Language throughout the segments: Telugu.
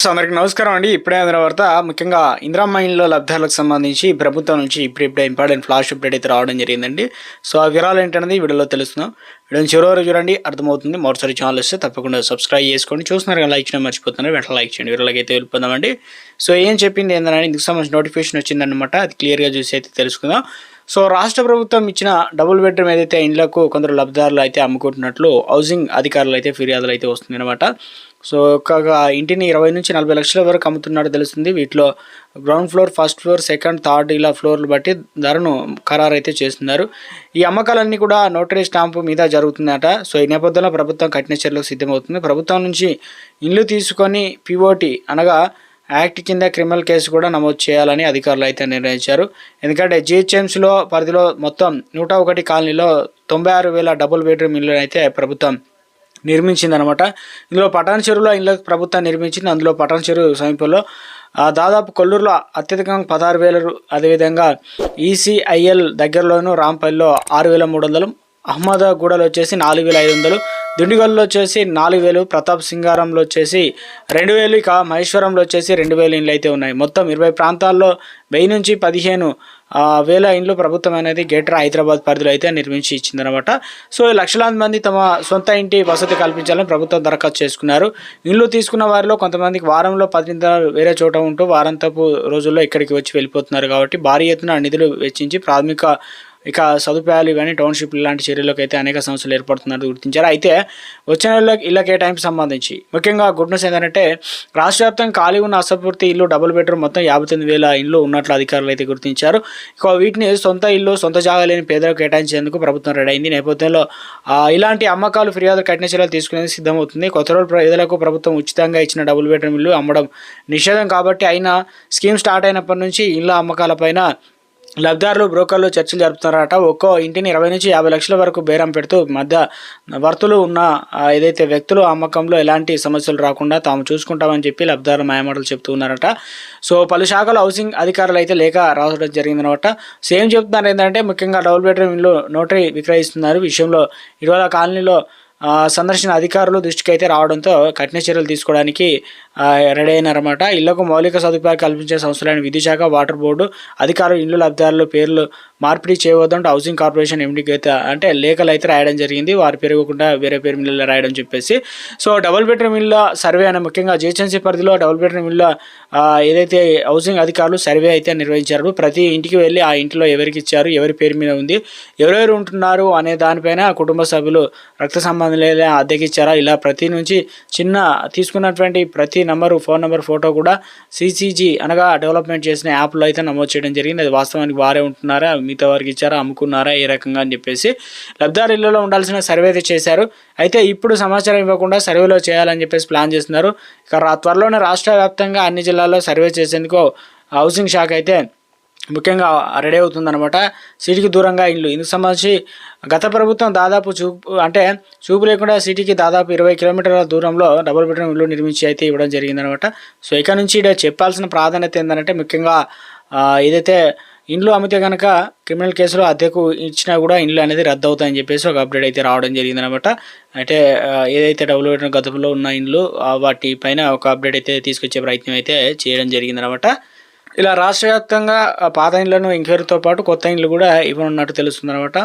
అందరికి నమస్కారం అండి. ఇప్పుడే అందిన వార్త ముఖ్యంగా ఇందిరమ్మ ఇండ్ల లబ్ధాలకు సంబంధించి ప్రభుత్వం నుంచి ఇప్పుడే ఇంపార్టెంట్ ఫ్లాష్ అప్డేట్ అయితే రావడం జరిగిందండి. సో ఆ వివరాలు ఏంటనేది వీడియోలో తెలుస్తున్నాం. వీడియోని చివరి వరకు చూడండి, అర్థమవుతుంది. మరోసారి ఛానల్ వస్తే తప్పకుండా సబ్స్క్రైబ్ చేసుకోండి. చూస్తున్నారు కదా, లైక్ చేయడం మర్చిపోతున్నారు, వెంటనే లైక్ చేయండి. వీడియోలోకి అయితే వెళ్ళిపోదామండి. సో ఏం చెప్పింది ఏంటని ఇందుకు సంబంధించిన నోటిఫికేషన్ వచ్చిందనమాట. అది క్లియర్గా చూసి అయితే తెలుసుకుందాం. సో రాష్ట్ర ప్రభుత్వం ఇచ్చిన డబుల్ బెడ్రూమ్ ఏదైతే ఇండ్లకు కొందరు లబ్ధిదారులు అయితే అమ్ముకుంటున్నట్లు హౌసింగ్ అధికారులు అయితే ఫిర్యాదులు అయితే వస్తుంది అనమాట. సో ఒక ఇంటిని 20 నుంచి 40 లక్షల వరకు అమ్ముతున్నట్టు తెలుస్తుంది. వీటిలో ground floor, first floor, second, third ఇలా ఫ్లోర్లు బట్టి ధరను ఖరారు అయితే చేస్తున్నారు. ఈ అమ్మకాలన్నీ కూడా నోటరీ స్టాంపు మీద జరుగుతుందట. సో ఈ నేపథ్యంలో ప్రభుత్వం కఠిన చర్యలకు సిద్ధమవుతుంది. ప్రభుత్వం నుంచి ఇల్లు తీసుకొని పిఓటి అనగా యాక్ట్ కింద క్రిమినల్ కేసు కూడా నమోదు చేయాలని అధికారులు అయితే నిర్ణయించారు. ఎందుకంటే జిహెచ్ఎంసీలో పరిధిలో మొత్తం 101 కాలనీలో 96,000 డబుల్ బెడ్రూమ్ ఇల్లు అయితే ప్రభుత్వం నిర్మించిందనమాట. ఇందులో పటాన్ చెరువులో ఇళ్ళ ప్రభుత్వం నిర్మించింది. అందులో పటాన్ చెరువు సమీపంలో దాదాపు కొల్లూరులో అత్యధికంగా 16,000, అదేవిధంగా ఈసీఐఎల్ దగ్గరలోను రాంపల్లిలో 6,300, అహ్మదాగూడలో వచ్చేసి 4,500, దుండిగల్లో వచ్చేసి 4,000, ప్రతాప్ సింగారంలో వచ్చేసి 2,000, ఇక మహేశ్వరంలో వచ్చేసి 2,000 ఇండ్లు అయితే ఉన్నాయి. మొత్తం 20 ప్రాంతాల్లో 1000 నుంచి 15,000 ఇండ్లు ప్రభుత్వం అనేది గ్రేటర్ హైదరాబాద్ పరిధిలో అయితే నిర్మించి ఇచ్చిందనమాట. సో లక్షలాది మంది తమ సొంత ఇంటి వసతి కల్పించాలని ప్రభుత్వం దరఖాస్తు చేసుకున్నారు. ఇండ్లు తీసుకున్న వారిలో కొంతమందికి వారంలో 10 దినాలు వేరే చోట ఉంటూ వారాంతపు రోజుల్లో ఇక్కడికి వచ్చి వెళ్ళిపోతున్నారు. కాబట్టి భారీ ఎత్తున నిధులు వెచ్చించి ప్రాథమిక సదుపాయాలు ఇవన్నీ టౌన్షిప్ లాంటి చర్యలకు అయితే అనేక సమస్యలు ఏర్పడుతున్నట్టు గుర్తించారు. అయితే వచ్చే నెలలో ఇళ్ళ కేటాయింపు సంబంధించి ముఖ్యంగా గుడ్ న్యూస్ ఏంటంటే రాష్ట్ర వ్యాప్తంగా ఖాళీ ఉన్న అసంపూర్తి ఇల్లు డబుల్ బెడ్రూమ్ మొత్తం 59,000 ఇండ్లు ఉన్నట్లు అధికారులు అయితే గుర్తించారు. ఇక వీటిని సొంత ఇల్లు, సొంత జాగా లేని పేదలకు కేటాయించేందుకు ప్రభుత్వం రెడీ అయింది. నేపథ్యంలో ఇలాంటి అమ్మకాలు, ఫిర్యాదులు కఠిన చర్యలు తీసుకునేందుకు సిద్ధమవుతుంది. కొత్త రోజు ప్రజలకు ప్రభుత్వం ఉచితంగా ఇచ్చిన డబుల్ బెడ్రూమ్ ఇల్లు అమ్మడం నిషేధం కాబట్టి అయినా స్కీమ్ స్టార్ట్ అయినప్పటి నుంచి ఇళ్ళ అమ్మకాలపైన లబ్ధిదారులు, బ్రోకర్లు చర్చలు జరుపుతున్నారట. ఒక్కో ఇంటిని 20 నుంచి 50 లక్షల వరకు బేరం పెడుతూ మధ్య వర్తులు ఉన్న ఏదైతే వ్యక్తులు అమ్మకంలో ఎలాంటి సమస్యలు రాకుండా తాము చూసుకుంటామని చెప్పి లబ్ధిదారుల మాయమాటలు చెప్తూ ఉన్నారట. సో పలు శాఖల హౌసింగ్ అధికారులు అయితే లేఖ రావడం జరిగిందనమాట. సేమ్ చెప్తున్నారు ఏంటంటే ముఖ్యంగా డబుల్ బెడ్రూమ్ ఇల్లు నోటరీ విక్రయిస్తున్నారు విషయంలో ఇటీవల కాలనీలో సందర్శన అధికారులు దృష్టికి అయితే రావడంతో కఠిన చర్యలు తీసుకోవడానికి రెడీ అయినారన్నమాట. ఇళ్లకు మౌలిక సదుపాయాలు కల్పించే సంస్థలైన విద్యుత్ శాఖ, వాటర్ బోర్డు అధికారులు ఇల్లు లబ్ధిదారుల పేర్లు మార్పిడి చేయవద్దంటూ హౌసింగ్ కార్పొరేషన్ ఎండీకి అయితే అంటే లేఖలు అయితే రాయడం జరిగింది. వారి పేరు ఇవ్వకుండా వేరే పేరు ఇల్లు రాయడం చెప్పేసి. సో డబుల్ బెడ్రూమ్ ఇళ్ళ సర్వే అనే ముఖ్యంగా జిహెచ్ఎంసీ పరిధిలో డబుల్ బెడ్రూమ్ ఇళ్ళ ఏదైతే హౌసింగ్ అధికారులు సర్వే అయితే నిర్వహించారు. ప్రతి ఇంటికి వెళ్ళి ఆ ఇంట్లో ఎవరికి ఇచ్చారు, ఎవరి పేరు మీద ఉంది, ఎవరెవరు ఉంటున్నారు అనే దానిపైన కుటుంబ సభ్యులు రక్త సంబంధం లేదా అద్దెకి ఇచ్చారా, ఇలా ప్రతి నుంచి చిన్న తీసుకున్నటువంటి ప్రతి నంబరు, ఫోన్ నెంబర్, ఫోటో కూడా సిసిజీ అనగా డెవలప్మెంట్ చేసిన యాప్లో అయితే నమోదు చేయడం జరిగింది. అది వాస్తవానికి వారే ఉంటున్నారా, మిగతా వారికి ఇచ్చారా, అమ్ముకున్నారా, ఏ రకంగా అని చెప్పేసి లబ్ధిదారు ఇళ్లలో ఉండాల్సిన సర్వే అయితే చేశారు. అయితే ఇప్పుడు సమాచారం ఇవ్వకుండా సర్వేలో చేయాలని చెప్పేసి ప్లాన్ చేస్తున్నారు. ఇక త్వరలోనే రాష్ట్ర వ్యాప్తంగా అన్ని జిల్లాల్లో సర్వే చేసేందుకు హౌసింగ్ శాఖ అయితే ముఖ్యంగా రెడీ అవుతుందన్నమాట. సిటీకి దూరంగా ఇల్లు ఇందుకు సంబంధించి గత ప్రభుత్వం దాదాపు చూపు లేకుండా సిటీకి దాదాపు 20 కిలోమీటర్ల దూరంలో డబుల్ బెడ్రూమ్ ఇల్లు నిర్మించి అయితే ఇవ్వడం జరిగిందనమాట. సో ఇక నుంచి ఇక్కడ చెప్పాల్సిన ప్రాధాన్యత ఏంటంటే ముఖ్యంగా ఏదైతే ఇండ్లు అమ్మితే కనుక క్రిమినల్ కేసులో అద్దెకు ఇచ్చినా కూడా ఇండ్లు అనేది రద్దు అవుతాయని చెప్పేసి ఒక అప్డేట్ అయితే రావడం జరిగిందనమాట. అంటే ఏదైతే డబుల్ బెడ్రూమ్ గతంలో ఉన్న ఇండ్లు వాటి పైన ఒక అప్డేట్ అయితే తీసుకొచ్చే ప్రయత్నం అయితే చేయడం జరిగిందనమాట. ఇలా రాష్ట్ర వ్యాప్తంగా పాత ఇండ్లను ఇంకేరుతో పాటు కొత్త ఇండ్లు కూడా ఇవ్వనున్నట్టు తెలుస్తుంది అనమాట.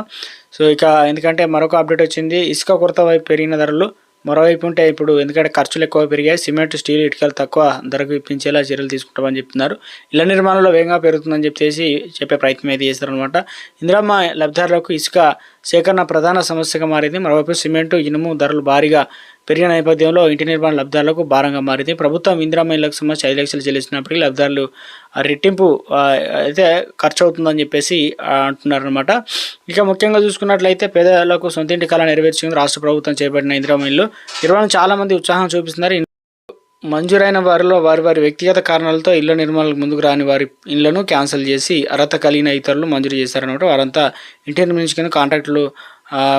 సో ఇక ఎందుకంటే మరొక అప్డేట్ వచ్చింది, ఇసుక కొరత వైపు పెరిగిన ధరలు మరోవైపు ఉంటే ఇప్పుడు ఎందుకంటే ఖర్చులు ఎక్కువ పెరిగాయి, సిమెంట్, స్టీల్, ఇటుకలు తక్కువ ధరకు ఇప్పించేలా చర్యలు తీసుకుంటామని చెప్తున్నారు. ఇళ్ల నిర్మాణంలో వేగంగా పెరుగుతుందని చెప్పేసి చెప్పే ప్రయత్నం అయితే చేస్తారనమాట. ఇందిరమ్మ లబ్ధిదారులకు ఇసుక సేకరణ ప్రధాన సమస్యగా మారింది. మరోవైపు సిమెంటు, ఇనుము ధరలు భారీగా పెరిగిన నేపథ్యంలో ఇంటి నిర్మాణ లబ్ధిదారులకు భారంగా మారింది. ప్రభుత్వం ఇందిరమ్మ ఇళ్లకు సంబంధించి 5 లక్షలు చెల్లిస్తున్నప్పటికీ లబ్ధిదారులు రెట్టింపు అయితే ఖర్చు అవుతుందని చెప్పేసి అంటున్నారనమాట. ఇక ముఖ్యంగా చూసుకున్నట్లయితే పేదలకు సొంత ఇంటి కళ నెరవేర్చేందుకు రాష్ట్ర ప్రభుత్వం చేపట్టిన ఇందిరమ్మ ఇల్లు నిర్మాణం చాలా మంది ఉత్సాహం చూపిస్తున్నారు. మంజూరైన వారిలో వారి వ్యక్తిగత కారణాలతో ఇళ్ల నిర్మాణాలకు ముందుకు రాని వారి ఇళ్లను క్యాన్సిల్ చేసి అర్హత కలిగిన ఇతరులు మంజూరు చేశారనమాట. వారంతా ఇంటి నిర్మించుకుని కాంట్రాక్టులు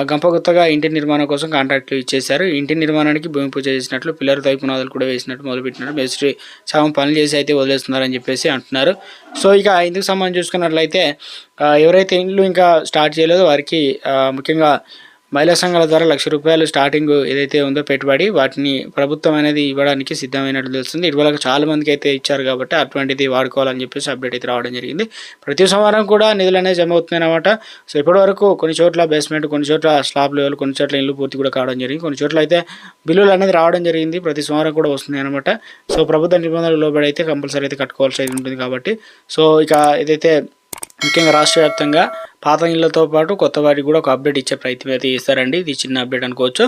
గంపగుత్తగా ఇంటి నిర్మాణం కోసం కాంట్రాక్టులు ఇచ్చేశారు. ఇంటి నిర్మాణానికి భూమి పూజ చేసినట్లు, పిల్లర్ తై పునాదులు కూడా వేసినట్టు మొదలుపెట్టినట్టు మేస్త్రి సగం పనులు చేసి అయితే వదిలేస్తున్నారని చెప్పేసి అంటున్నారు. సో ఇక ఇందుకు సంబంధించి చూసుకున్నట్లయితే ఎవరైతే ఇండ్లు ఇంకా స్టార్ట్ చేయలేదో వారికి ముఖ్యంగా మహిళా సంఘాల ద్వారా ₹1,00,000 స్టార్టింగ్ ఏదైతే ఉందో పెట్టుబడి వాటిని ప్రభుత్వం అనేది ఇవ్వడానికి సిద్ధమైనట్లు తెలుస్తుంది. ఇటీవల చాలా మందికి అయితే ఇచ్చారు కాబట్టి అటువంటిది వాడుకోవాలని చెప్పేసి అప్డేట్ అయితే రావడం జరిగింది. ప్రతి సోమవారం కూడా నిధులు అనేది జమ అవుతున్నాయన్నమాట. సో ఇప్పటివరకు కొన్ని చోట్ల బేస్మెంట్, కొన్ని చోట్ల స్లాబ్ లెవెల్, కొన్ని చోట్ల ఇల్లు పూర్తి కూడా కావడం జరిగింది. కొన్ని చోట్ల అయితే బిల్లులు అనేది రావడం జరిగింది. ప్రతి సోమవారం కూడా వస్తుంది అనమాట. సో ప్రభుత్వ నిబంధనలు లోబడి అయితే కంపల్సరీ అయితే కట్టుకోవాల్సి అయితే ఉంటుంది కాబట్టి సో ఇక ఏదైతే ముఖ్యంగా రాష్ట్ర వ్యాప్తంగా పాత ఇళ్లతో పాటు కొత్త వారికి కూడా ఒక అప్డేట్ ఇచ్చే ప్రయత్నం అయితే చేస్తారండి. ఇది చిన్న అప్డేట్ అనుకోవచ్చు.